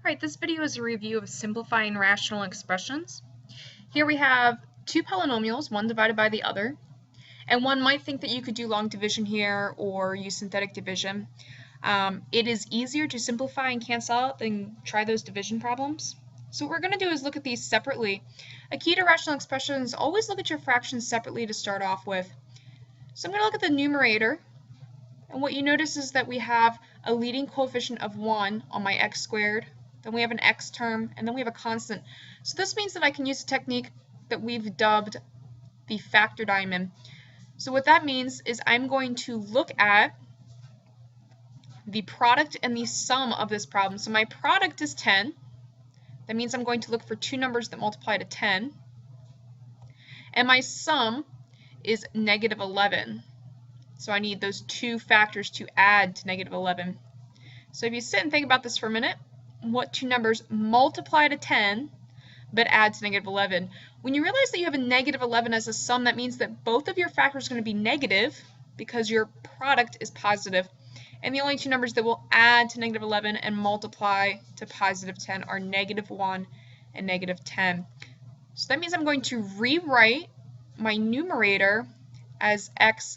Alright, this video is a review of simplifying rational expressions. Here we have two polynomials, one divided by the other, and one might think that you could do long division here or use synthetic division. It is easier to simplify and cancel out than try those division problems. So what we're going to do is look at these separately. A key to rational expressions, always look at your fractions separately to start off with. So I'm going to look at the numerator, and what you notice is that we have a leading coefficient of 1 on my x squared. Then we have an x term, and then we have a constant. So this means that I can use a technique that we've dubbed the factor diamond. So what that means is I'm going to look at the product and the sum of this problem. So my product is 10. That means I'm going to look for two numbers that multiply to 10. And my sum is negative 11. So I need those two factors to add to negative 11. So if you sit and think about this for a minute, what two numbers multiply to 10 but add to negative 11? When you realize that you have a negative 11 as a sum, that means that both of your factors are going to be negative because your product is positive. And the only two numbers that will add to negative 11 and multiply to positive 10 are negative 1 and negative 10. So that means I'm going to rewrite my numerator as x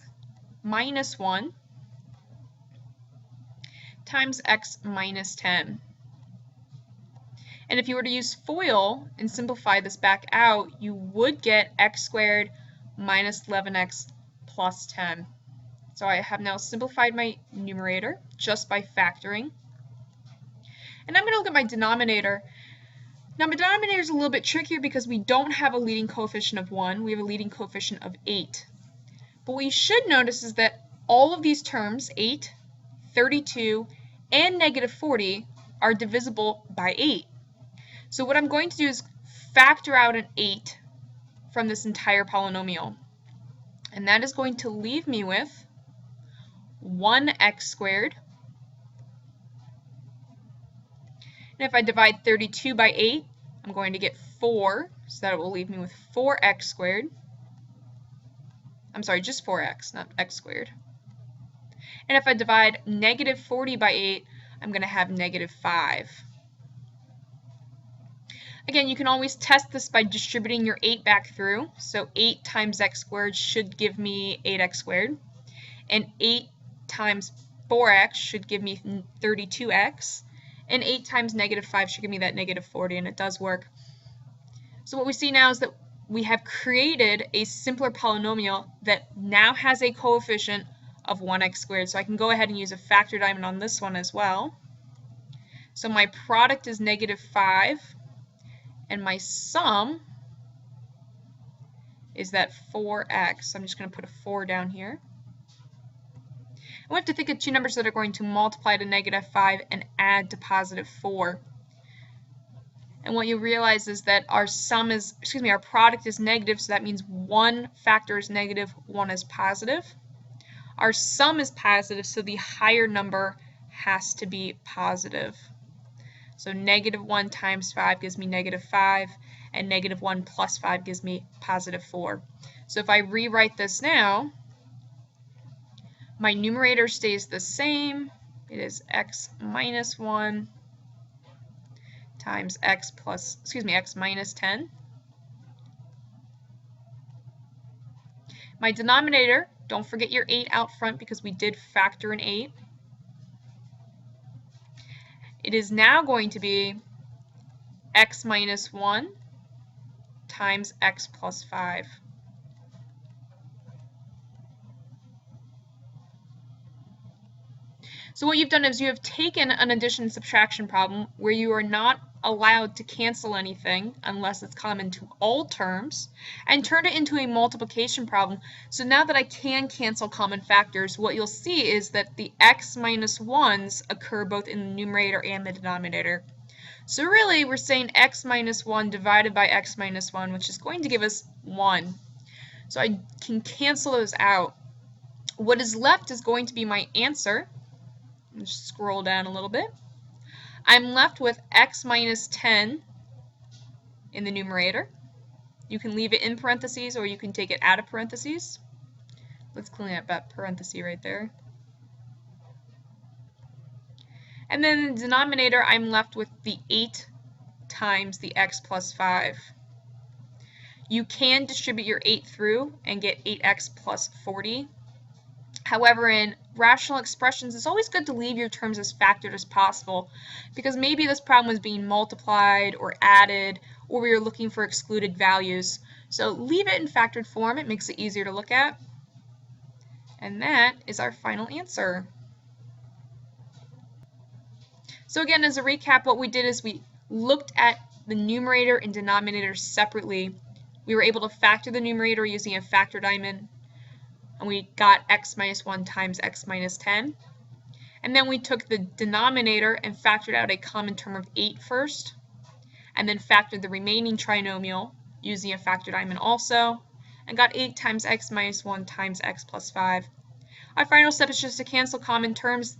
minus 1 times x minus 10. And if you were to use FOIL and simplify this back out, you would get x squared minus 11x plus 10. So I have now simplified my numerator just by factoring. And I'm going to look at my denominator. Now my denominator is a little bit trickier because we don't have a leading coefficient of 1. We have a leading coefficient of 8. But what you should notice is that all of these terms, 8, 32, and negative 40, are divisible by 8. So what I'm going to do is factor out an 8 from this entire polynomial. And that is going to leave me with 1x squared. And if I divide 32 by 8, I'm going to get 4, so that will leave me with 4x squared. I'm sorry, just 4x, not x squared. And if I divide negative 40 by 8, I'm going to have negative 5. Again, you can always test this by distributing your 8 back through. So 8 times x squared should give me 8x squared. And 8 times 4x should give me 32x. And 8 times negative 5 should give me that negative 40, and it does work. So what we see now is that we have created a simpler polynomial that now has a coefficient of 1x squared. So I can go ahead and use a factor diamond on this one as well. So my product is negative 5. And my sum is that 4x. So I'm just going to put a 4 down here. And we have to think of two numbers that are going to multiply to negative 5 and add to positive 4. And what you realize is that our product is negative, so that means one factor is negative, one is positive. Our sum is positive, so the higher number has to be positive. So negative 1 times 5 gives me negative 5, and negative 1 plus 5 gives me positive 4. So if I rewrite this now, my numerator stays the same. It is x minus 1 times x minus 10. My denominator, don't forget your 8 out front because we did factor an 8. It is now going to be x minus 1 times x plus 5. So what you've done is you have taken an addition and subtraction problem where you are not allowed to cancel anything unless it's common to all terms, and turned it into a multiplication problem. So now that I can cancel common factors, what you'll see is that the x minus 1s occur both in the numerator and the denominator. So really we're saying x minus 1 divided by x minus 1, which is going to give us 1. So I can cancel those out. What is left is going to be my answer. Just scroll down a little bit. I'm left with x minus 10 in the numerator. You can leave it in parentheses or you can take it out of parentheses. Let's clean up that parenthesis right there. And then in the denominator, I'm left with the 8 times the x plus 5. You can distribute your 8 through and get 8x plus 40. However, in rational expressions, it's always good to leave your terms as factored as possible, because maybe this problem was being multiplied or added, or we were looking for excluded values. So leave it in factored form. It makes it easier to look at. And that is our final answer. So again, as a recap, what we did is we looked at the numerator and denominator separately. We were able to factor the numerator using a factor diamond, and we got x minus 1 times x minus 10. And then we took the denominator and factored out a common term of 8 first, and then factored the remaining trinomial using a factor diamond also, and got 8 times x minus 1 times x plus 5. Our final step is just to cancel common terms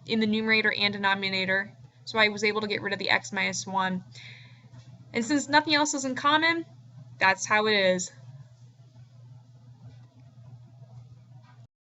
in the numerator and denominator, so I was able to get rid of the x minus 1. And since nothing else is in common, that's how it is.